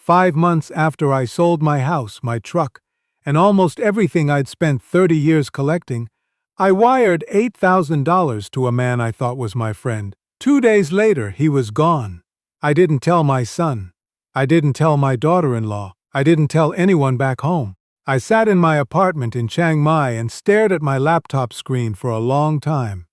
5 months after I sold my house, my truck, and almost everything I'd spent 30 years collecting, I wired $8,000 to a man I thought was my friend. 2 days later, he was gone. I didn't tell my son. I didn't tell my daughter-in-law. I didn't tell anyone back home. I sat in my apartment in Chiang Mai and stared at my laptop screen for a long time.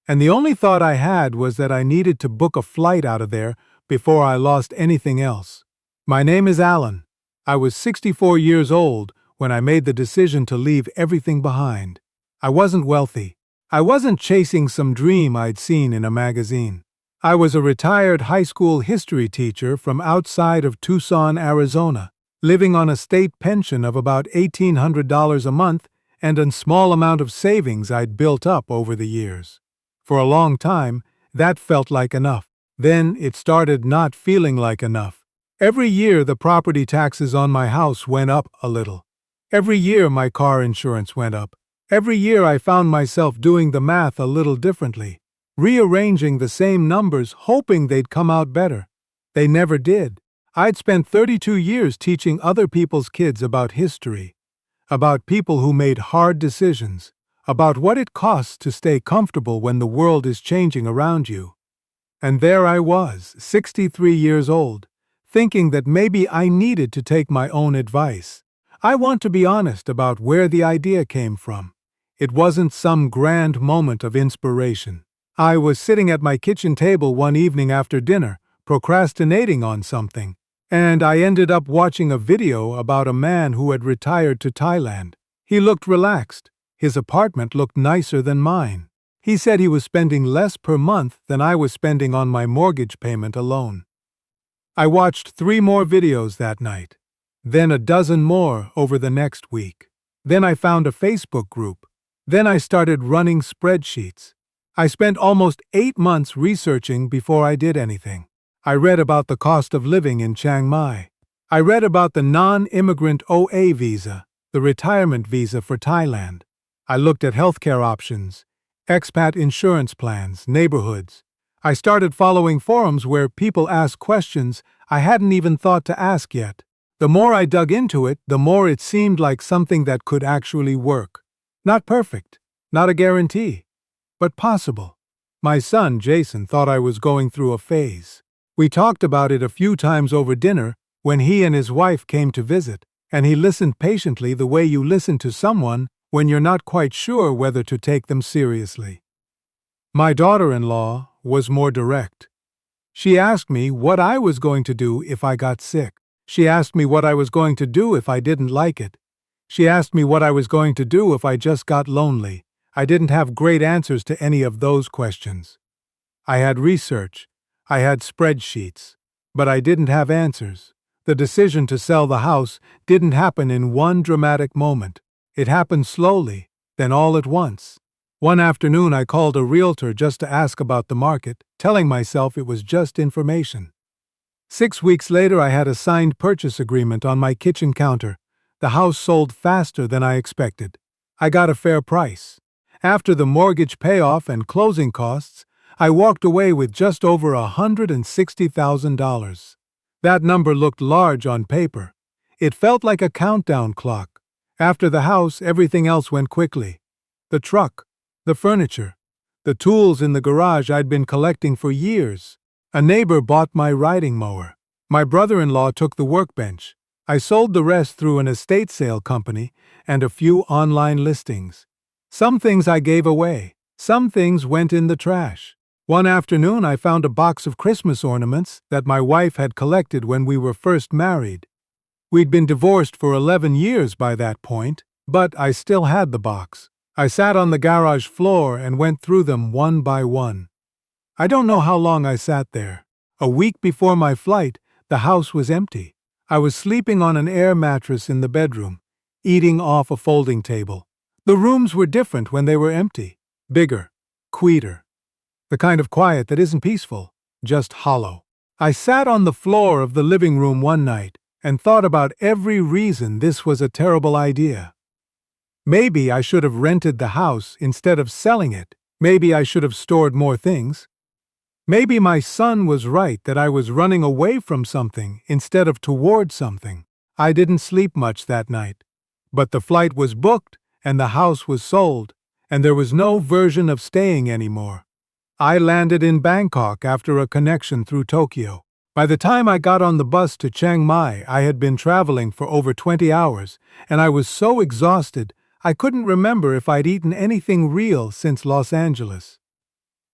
And the only thought I had was that I needed to book a flight out of there before I lost anything else. My name is Alan. I was 64 years old when I made the decision to leave everything behind. I wasn't wealthy. I wasn't chasing some dream I'd seen in a magazine. I was a retired high school history teacher from outside of Tucson, Arizona, living on a state pension of about $1,800 a month and a small amount of savings I'd built up over the years. For a long time, that felt like enough. Then it started not feeling like enough. Every year the property taxes on my house went up a little. Every year my car insurance went up. Every year I found myself doing the math a little differently, rearranging the same numbers hoping they'd come out better. They never did. I'd spent 32 years teaching other people's kids about history, about people who made hard decisions, about what it costs to stay comfortable when the world is changing around you. And there I was, 63 years old, thinking that maybe I needed to take my own advice. I want to be honest about where the idea came from. It wasn't some grand moment of inspiration. I was sitting at my kitchen table one evening after dinner, procrastinating on something, and I ended up watching a video about a man who had retired to Thailand. He looked relaxed. His apartment looked nicer than mine. He said he was spending less per month than I was spending on my mortgage payment alone. I watched 3 more videos that night, then a dozen more over the next week. Then I found a Facebook group. Then I started running spreadsheets. I spent almost 8 months researching before I did anything. I read about the cost of living in Chiang Mai. I read about the non-immigrant OA visa, the retirement visa for Thailand. I looked at healthcare options, expat insurance plans, neighborhoods. I started following forums where people asked questions I hadn't even thought to ask yet. The more I dug into it, the more it seemed like something that could actually work. Not perfect, not a guarantee, but possible. My son, Jason, thought I was going through a phase. We talked about it a few times over dinner when he and his wife came to visit, and he listened patiently the way you listen to someone when you're not quite sure whether to take them seriously. My daughter-in-law was more direct. She asked me what I was going to do if I got sick. She asked me what I was going to do if I didn't like it. She asked me what I was going to do if I just got lonely. I didn't have great answers to any of those questions. I had research. I had spreadsheets. But I didn't have answers. The decision to sell the house didn't happen in one dramatic moment. It happened slowly, then all at once. One afternoon I called a realtor just to ask about the market, telling myself it was just information. 6 weeks later I had a signed purchase agreement on my kitchen counter. The house sold faster than I expected. I got a fair price. After the mortgage payoff and closing costs, I walked away with just over $160,000. That number looked large on paper. It felt like a countdown clock. After the house, everything else went quickly. The truck, the furniture, the tools in the garage I'd been collecting for years. A neighbor bought my riding mower. My brother-in-law took the workbench. I sold the rest through an estate sale company and a few online listings. Some things I gave away. Some things went in the trash. One afternoon I found a box of Christmas ornaments that my wife had collected when we were first married. We'd been divorced for 11 years by that point, but I still had the box. I sat on the garage floor and went through them one by one. I don't know how long I sat there. A week before my flight, the house was empty. I was sleeping on an air mattress in the bedroom, eating off a folding table. The rooms were different when they were empty. Bigger, quieter. The kind of quiet that isn't peaceful, just hollow. I sat on the floor of the living room one night and thought about every reason this was a terrible idea. Maybe I should have rented the house instead of selling it. Maybe I should have stored more things. Maybe my son was right that I was running away from something instead of toward something. I didn't sleep much that night. But the flight was booked, and the house was sold, and there was no version of staying anymore. I landed in Bangkok after a connection through Tokyo. By the time I got on the bus to Chiang Mai, I had been traveling for over 20 hours, and I was so exhausted I couldn't remember if I'd eaten anything real since Los Angeles.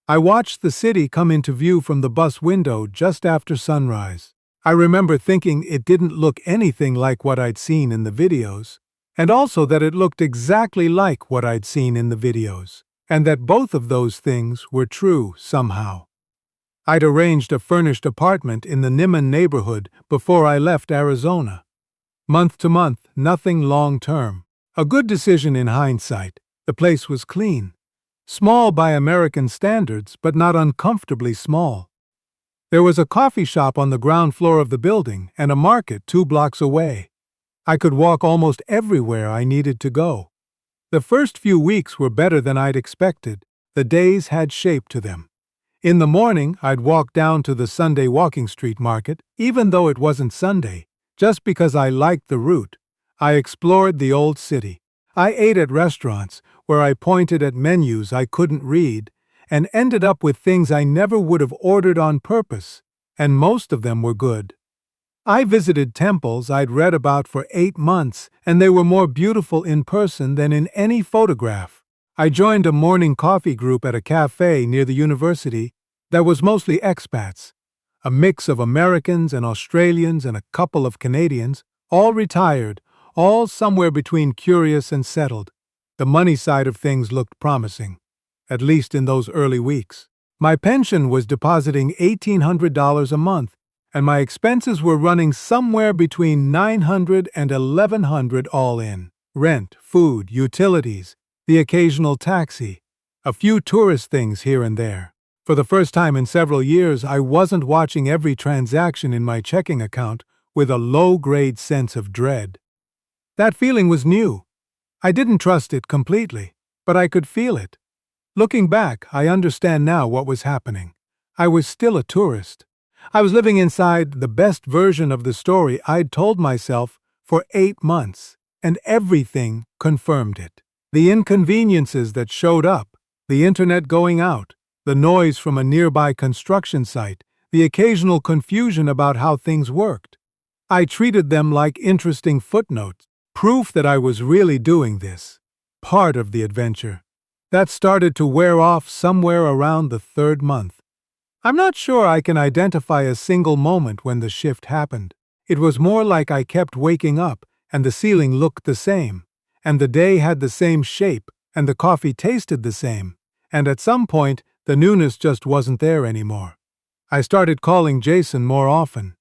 I watched the city come into view from the bus window just after sunrise. I remember thinking it didn't look anything like what I'd seen in the videos, and also that it looked exactly like what I'd seen in the videos, and that both of those things were true somehow. I'd arranged a furnished apartment in the Niman neighborhood before I left Arizona. Month to month, nothing long-term. A good decision in hindsight. The place was clean. Small by American standards, but not uncomfortably small. There was a coffee shop on the ground floor of the building and a market 2 blocks away. I could walk almost everywhere I needed to go. The first few weeks were better than I'd expected. The days had shape to them. In the morning, I'd walk down to the Sunday walking street market, even though it wasn't Sunday, just because I liked the route. I explored the old city. I ate at restaurants where I pointed at menus I couldn't read and ended up with things I never would have ordered on purpose, and most of them were good. I visited temples I'd read about for 8 months, and they were more beautiful in person than in any photograph. I joined a morning coffee group at a cafe near the university that was mostly expats, a mix of Americans and Australians and a couple of Canadians, all retired, all somewhere between curious and settled. The money side of things looked promising, at least in those early weeks. My pension was depositing $1,800 a month, and my expenses were running somewhere between $900 and $1,100 all in. Rent, food, utilities, the occasional taxi, a few tourist things here and there. For the first time in several years, I wasn't watching every transaction in my checking account with a low-grade sense of dread. That feeling was new. I didn't trust it completely, but I could feel it. Looking back, I understand now what was happening. I was still a tourist. I was living inside the best version of the story I'd told myself for 8 months, and everything confirmed it. The inconveniences that showed up, the internet going out, the noise from a nearby construction site, the occasional confusion about how things worked. I treated them like interesting footnotes, proof that I was really doing this, part of the adventure. That started to wear off somewhere around the 3rd month. I'm not sure I can identify a single moment when the shift happened. It was more like I kept waking up, and the ceiling looked the same, and the day had the same shape, and the coffee tasted the same, and at some point, the newness just wasn't there anymore. I started calling Jason more often,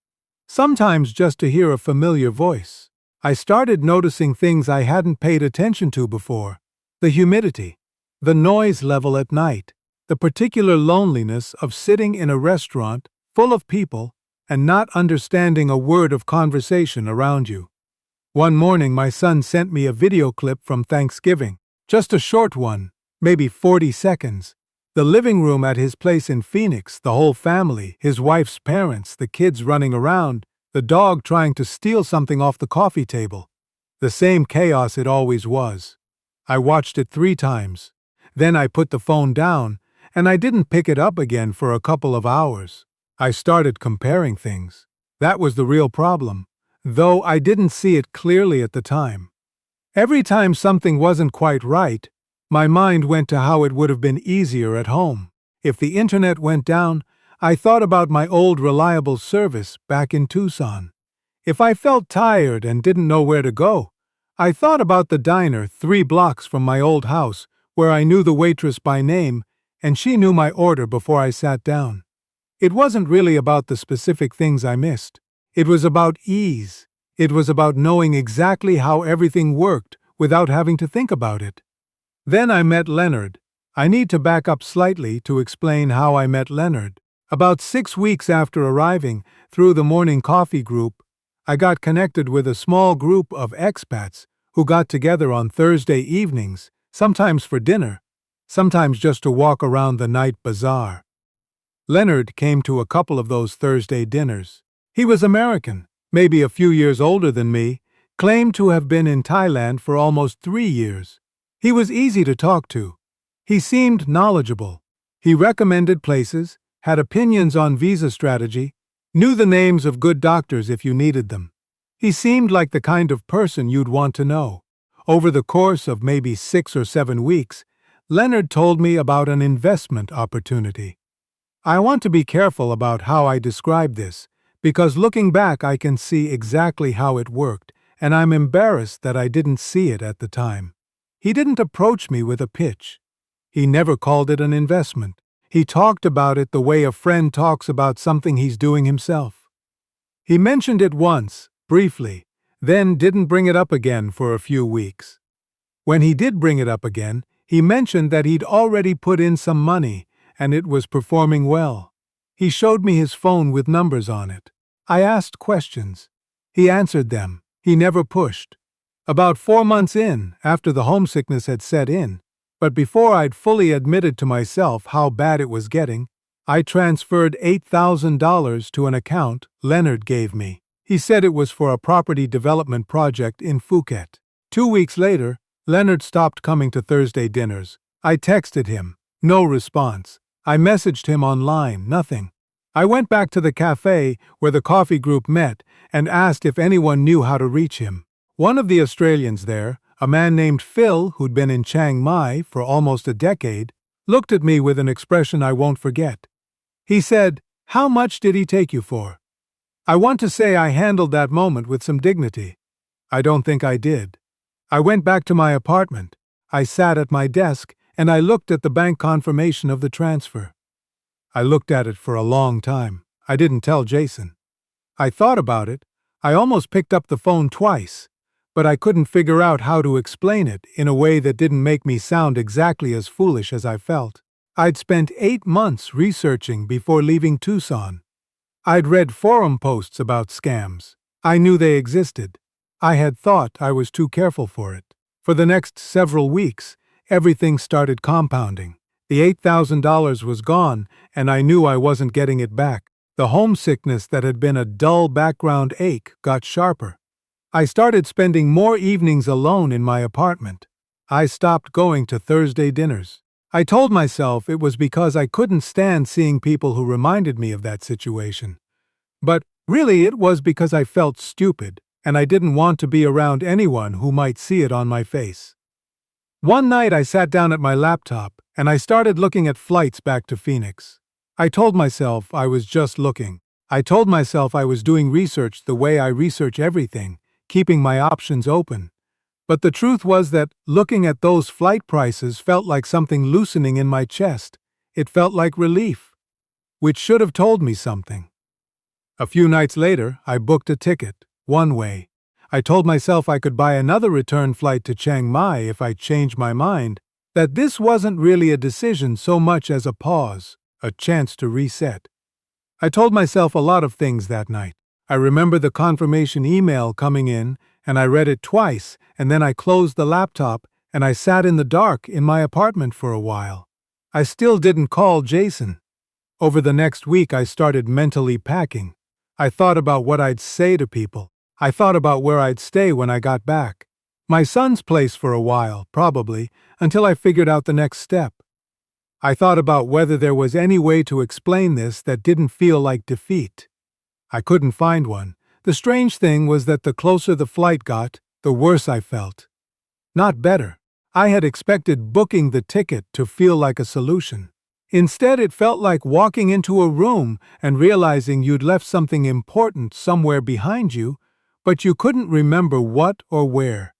sometimes just to hear a familiar voice. I started noticing things I hadn't paid attention to before: the humidity, the noise level at night, the particular loneliness of sitting in a restaurant full of people and not understanding a word of conversation around you. One morning, my son sent me a video clip from Thanksgiving, just a short one, maybe 40 seconds. The living room at his place in Phoenix, the whole family, his wife's parents, the kids running around, the dog trying to steal something off the coffee table. The same chaos it always was. I watched it 3 times. Then I put the phone down, and I didn't pick it up again for a couple of hours. I started comparing things. That was the real problem, though I didn't see it clearly at the time. Every time something wasn't quite right, my mind went to how it would have been easier at home. If the internet went down, I thought about my old reliable service back in Tucson. If I felt tired and didn't know where to go, I thought about the diner 3 blocks from my old house, where I knew the waitress by name, and she knew my order before I sat down. It wasn't really about the specific things I missed. It was about ease. It was about knowing exactly how everything worked without having to think about it. Then I met Leonard. I need to back up slightly to explain how I met Leonard. About 6 weeks after arriving, through the morning coffee group, I got connected with a small group of expats who got together on Thursday evenings, sometimes for dinner, sometimes just to walk around the night bazaar. Leonard came to a couple of those Thursday dinners. He was American, maybe a few years older than me, claimed to have been in Thailand for almost 3 years. He was easy to talk to. He seemed knowledgeable. He recommended places, had opinions on visa strategy, knew the names of good doctors if you needed them. He seemed like the kind of person you'd want to know. Over the course of maybe 6 or 7 weeks, Leonard told me about an investment opportunity. I want to be careful about how I describe this, because looking back I can see exactly how it worked, and I'm embarrassed that I didn't see it at the time. He didn't approach me with a pitch. He never called it an investment. He talked about it the way a friend talks about something he's doing himself. He mentioned it once, briefly, then didn't bring it up again for a few weeks. When he did bring it up again, he mentioned that he'd already put in some money and it was performing well. He showed me his phone with numbers on it. I asked questions. He answered them. He never pushed. About 4 months in, after the homesickness had set in, but before I'd fully admitted to myself how bad it was getting, I transferred $8,000 to an account Leonard gave me. He said it was for a property development project in Phuket. 2 weeks later, Leonard stopped coming to Thursday dinners. I texted him. No response. I messaged him online. Nothing. I went back to the cafe where the coffee group met and asked if anyone knew how to reach him. One of the Australians there, a man named Phil who'd been in Chiang Mai for almost a decade, looked at me with an expression I won't forget. He said, "How much did he take you for?" I want to say I handled that moment with some dignity. I don't think I did. I went back to my apartment. I sat at my desk and I looked at the bank confirmation of the transfer. I looked at it for a long time. I didn't tell Jason. I thought about it. I almost picked up the phone twice, but I couldn't figure out how to explain it in a way that didn't make me sound exactly as foolish as I felt. I'd spent 8 months researching before leaving Tucson. I'd read forum posts about scams. I knew they existed. I had thought I was too careful for it. For the next several weeks, everything started compounding. The $8,000 was gone, and I knew I wasn't getting it back. The homesickness that had been a dull background ache got sharper. I started spending more evenings alone in my apartment. I stopped going to Thursday dinners. I told myself it was because I couldn't stand seeing people who reminded me of that situation. But really it was because I felt stupid, and I didn't want to be around anyone who might see it on my face. One night I sat down at my laptop, and I started looking at flights back to Phoenix. I told myself I was just looking. I told myself I was doing research the way I research everything, keeping my options open. But the truth was that looking at those flight prices felt like something loosening in my chest. It felt like relief, which should have told me something. A few nights later, I booked a ticket, one way. I told myself I could buy another return flight to Chiang Mai if I changed my mind, that this wasn't really a decision so much as a pause, a chance to reset. I told myself a lot of things that night. I remember the confirmation email coming in, and I read it twice, and then I closed the laptop, and I sat in the dark in my apartment for a while. I still didn't call Jason. Over the next week, I started mentally packing. I thought about what I'd say to people. I thought about where I'd stay when I got back. My son's place for a while, probably, until I figured out the next step. I thought about whether there was any way to explain this that didn't feel like defeat. I couldn't find one. The strange thing was that the closer the flight got, the worse I felt. Not better. I had expected booking the ticket to feel like a solution. Instead, it felt like walking into a room and realizing you'd left something important somewhere behind you, but you couldn't remember what or where.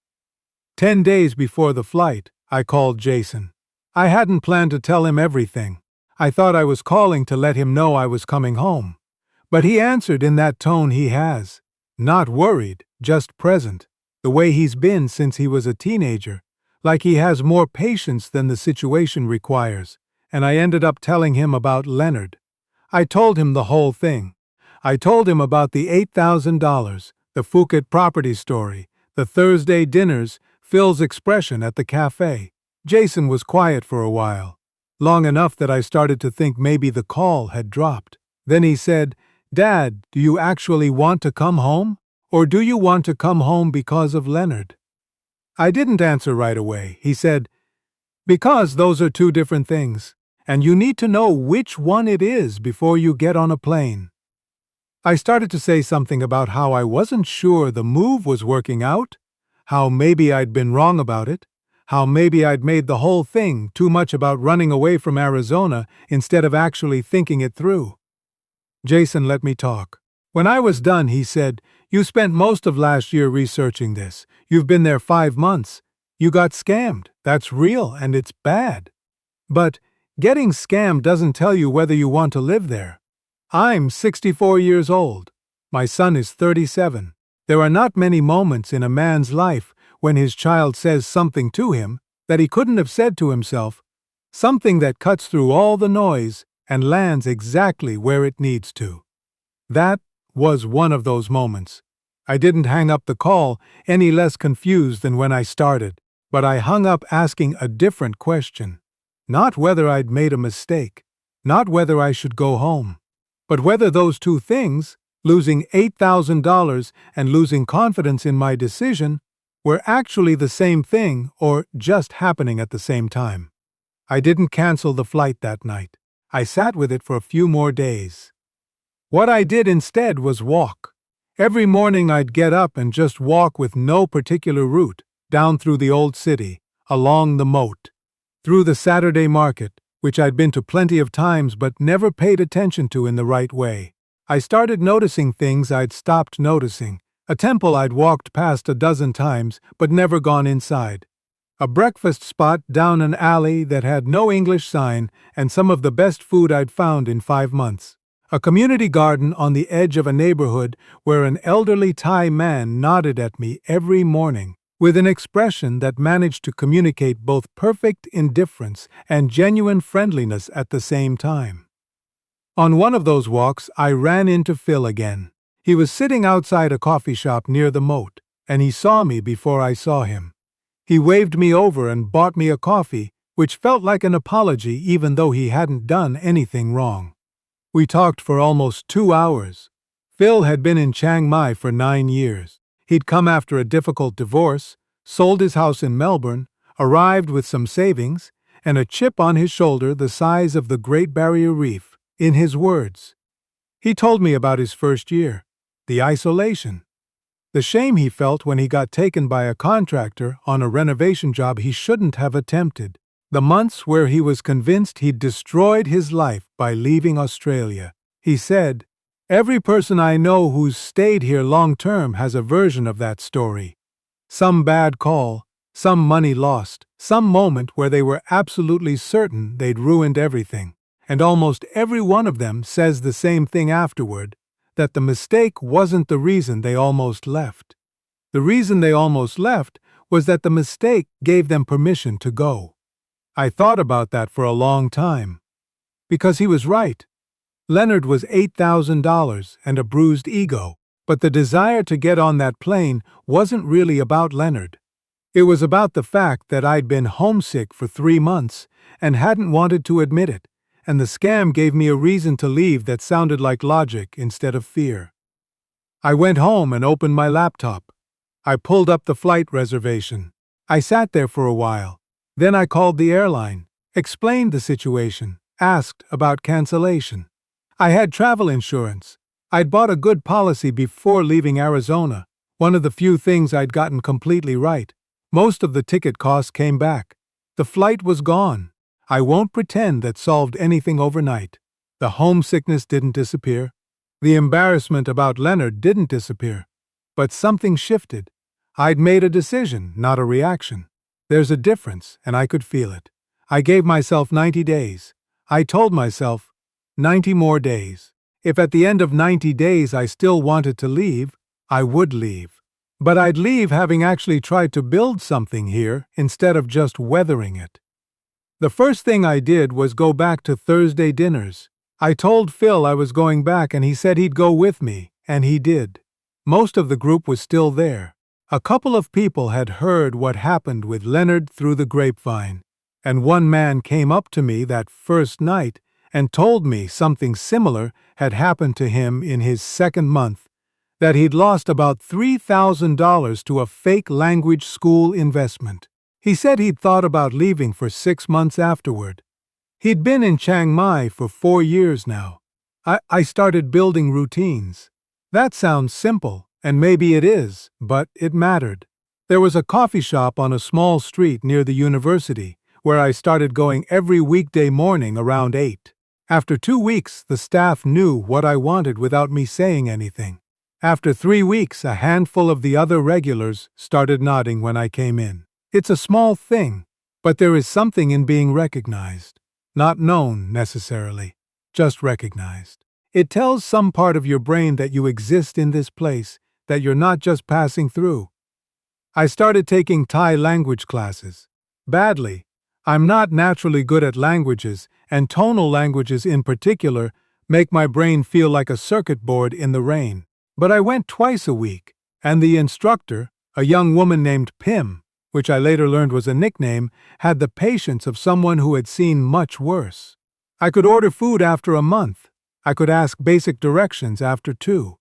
10 days before the flight, I called Jason. I hadn't planned to tell him everything. I thought I was calling to let him know I was coming home. But he answered in that tone he has. Not worried, just present, the way he's been since he was a teenager, like he has more patience than the situation requires, and I ended up telling him about Leonard. I told him the whole thing. I told him about the $8,000, the Phuket property story, the Thursday dinners, Phil's expression at the cafe. Jason was quiet for a while. long enough that I started to think maybe the call had dropped. Then he said, "Dad, do you actually want to come home? Or do you want to come home because of Leonard?" I didn't answer right away. He said, "Because those are two different things, and you need to know which one it is before you get on a plane." I started to say something about how I wasn't sure the move was working out, how maybe I'd been wrong about it, how maybe I'd made the whole thing too much about running away from Arizona instead of actually thinking it through. Jason let me talk. When I was done, he said, "You spent most of last year researching this. You've been there 5 months. You got scammed. That's real, and it's bad. But getting scammed doesn't tell you whether you want to live there. I'm 64 years old. My son is 37. There are not many moments in a man's life when his child says something to him that he couldn't have said to himself, something that cuts through all the noise and lands exactly where it needs to." That was one of those moments. I didn't hang up the call any less confused than when I started, but I hung up asking a different question. Not whether I'd made a mistake, not whether I should go home, but whether those two things, losing $8,000 and losing confidence in my decision, were actually the same thing or just happening at the same time. I didn't cancel the flight that night. I sat with it for a few more days. What I did instead was walk. Every morning I'd get up and just walk with no particular route, down through the old city, along the moat, through the Saturday market, which I'd been to plenty of times but never paid attention to in the right way. I started noticing things I'd stopped noticing, a temple I'd walked past a dozen times but never gone inside, a breakfast spot down an alley that had no English sign and some of the best food I'd found in 5 months, a community garden on the edge of a neighborhood where an elderly Thai man nodded at me every morning with an expression that managed to communicate both perfect indifference and genuine friendliness at the same time. On one of those walks, I ran into Phil again. He was sitting outside a coffee shop near the moat, and he saw me before I saw him. He waved me over and bought me a coffee, which felt like an apology even though he hadn't done anything wrong. We talked for almost 2 hours. Phil had been in Chiang Mai for 9 years. He'd come after a difficult divorce, sold his house in Melbourne, arrived with some savings, and a chip on his shoulder the size of the Great Barrier Reef, in his words. He told me about his first year, the isolation, the shame he felt when he got taken by a contractor on a renovation job he shouldn't have attempted, the months where he was convinced he'd destroyed his life by leaving Australia. He said, "Every person I know who's stayed here long-term has a version of that story. Some bad call, some money lost, some moment where they were absolutely certain they'd ruined everything. And almost every one of them says the same thing afterward, that the mistake wasn't the reason they almost left. The reason they almost left was that the mistake gave them permission to go." I thought about that for a long time. Because he was right. Leonard was $8,000 and a bruised ego, but the desire to get on that plane wasn't really about Leonard. It was about the fact that I'd been homesick for 3 months and hadn't wanted to admit it, and the scam gave me a reason to leave that sounded like logic instead of fear. I went home and opened my laptop. I pulled up the flight reservation. I sat there for a while. Then I called the airline, explained the situation, asked about cancellation. I had travel insurance. I'd bought a good policy before leaving Arizona, one of the few things I'd gotten completely right. Most of the ticket costs came back. The flight was gone. I won't pretend that solved anything overnight. The homesickness didn't disappear. The embarrassment about Leonard didn't disappear. But something shifted. I'd made a decision, not a reaction. There's a difference, and I could feel it. I gave myself 90 days. I told myself, 90 more days. If at the end of 90 days I still wanted to leave, I would leave. But I'd leave having actually tried to build something here instead of just weathering it. The first thing I did was go back to Thursday dinners. I told Phil I was going back and he said he'd go with me, and he did. Most of the group was still there. A couple of people had heard what happened with Leonard through the grapevine. And one man came up to me that first night and told me something similar had happened to him in his second month, that he'd lost about $3,000 to a fake language school investment. He said he'd thought about leaving for 6 months afterward. He'd been in Chiang Mai for 4 years now. I started building routines. That sounds simple, and maybe it is, but it mattered. There was a coffee shop on a small street near the university where I started going every weekday morning around 8. After 2 weeks, the staff knew what I wanted without me saying anything. After 3 weeks, a handful of the other regulars started nodding when I came in. It's a small thing, but there is something in being recognized. Not known, necessarily, just recognized. It tells some part of your brain that you exist in this place, that you're not just passing through. I started taking Thai language classes. Badly. I'm not naturally good at languages, and tonal languages in particular make my brain feel like a circuit board in the rain. But I went twice a week, and the instructor, a young woman named Pim, which I later learned was a nickname, had the patience of someone who had seen much worse. I could order food after a month. I could ask basic directions after 2.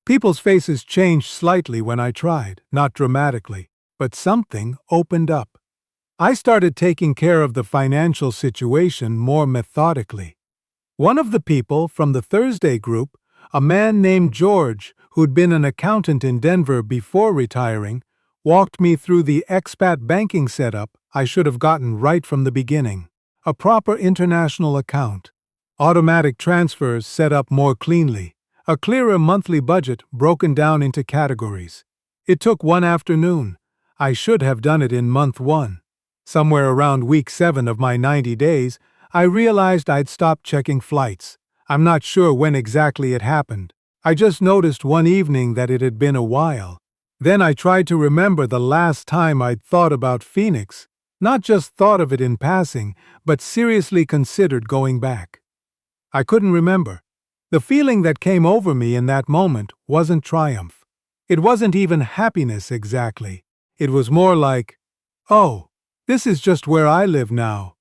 People's faces changed slightly when I tried, not dramatically, but something opened up. I started taking care of the financial situation more methodically. One of the people from the Thursday group, a man named George, who'd been an accountant in Denver before retiring, walked me through the expat banking setup I should have gotten right from the beginning. A proper international account, automatic transfers set up more cleanly, a clearer monthly budget broken down into categories. It took one afternoon. I should have done it in month 1. Somewhere around week 7 of my 90 days, I realized I'd stopped checking flights. I'm not sure when exactly it happened. I just noticed one evening that it had been a while. Then I tried to remember the last time I'd thought about Phoenix, not just thought of it in passing, but seriously considered going back. I couldn't remember. The feeling that came over me in that moment wasn't triumph. It wasn't even happiness exactly. It was more like, oh, this is just where I live now.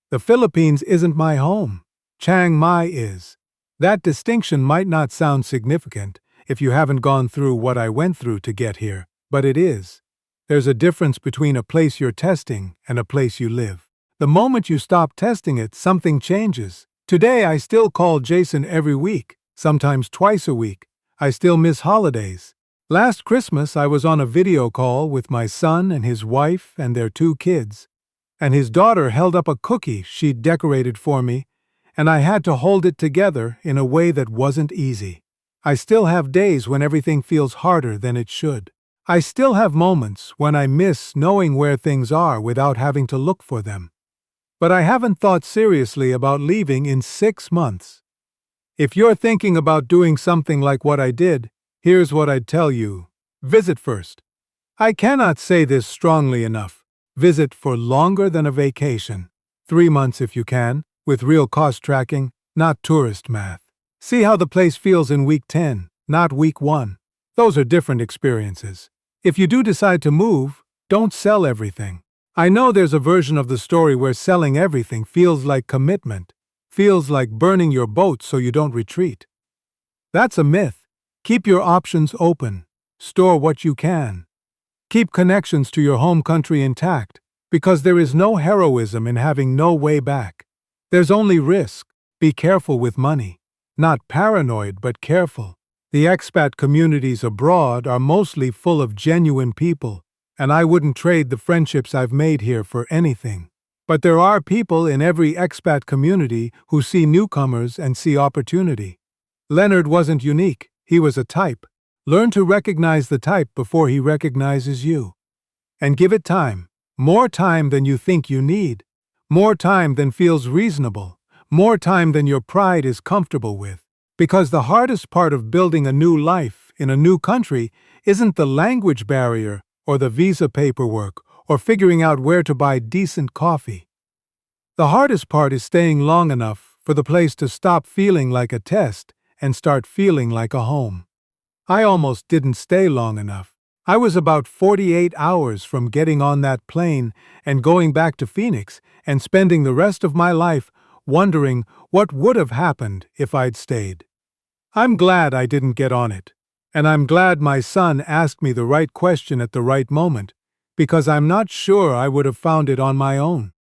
The Philippines isn't my home. Chiang Mai is. That distinction might not sound significant if you haven't gone through what I went through to get here, but it is. There's a difference between a place you're testing and a place you live. The moment you stop testing it, something changes. Today I still call Jason every week, sometimes twice a week. I still miss holidays. Last Christmas I was on a video call with my son and his wife and their 2 kids, and his daughter held up a cookie she'd decorated for me, and I had to hold it together in a way that wasn't easy. I still have days when everything feels harder than it should. I still have moments when I miss knowing where things are without having to look for them. But I haven't thought seriously about leaving in 6 months. If you're thinking about doing something like what I did, here's what I'd tell you. Visit first. I cannot say this strongly enough. Visit for longer than a vacation. 3 months if you can, with real cost tracking, not tourist math. See how the place feels in week 10, not week 1. Those are different experiences. If you do decide to move, don't sell everything. I know there's a version of the story where selling everything feels like commitment, feels like burning your boat so you don't retreat. That's a myth. Keep your options open. Store what you can. Keep connections to your home country intact, because there is no heroism in having no way back. There's only risk. Be careful with money. Not paranoid, but careful. The expat communities abroad are mostly full of genuine people, and I wouldn't trade the friendships I've made here for anything. But there are people in every expat community who see newcomers and see opportunity. Leonard wasn't unique. He was a type. Learn to recognize the type before he recognizes you. And give it time. More time than you think you need. More time than feels reasonable. More time than your pride is comfortable with. Because the hardest part of building a new life in a new country isn't the language barrier or the visa paperwork or figuring out where to buy decent coffee. The hardest part is staying long enough for the place to stop feeling like a test and start feeling like a home. I almost didn't stay long enough. I was about 48 hours from getting on that plane and going back to Phoenix and spending the rest of my life wondering what would have happened if I'd stayed. I'm glad I didn't get on it, and I'm glad my son asked me the right question at the right moment, because I'm not sure I would have found it on my own.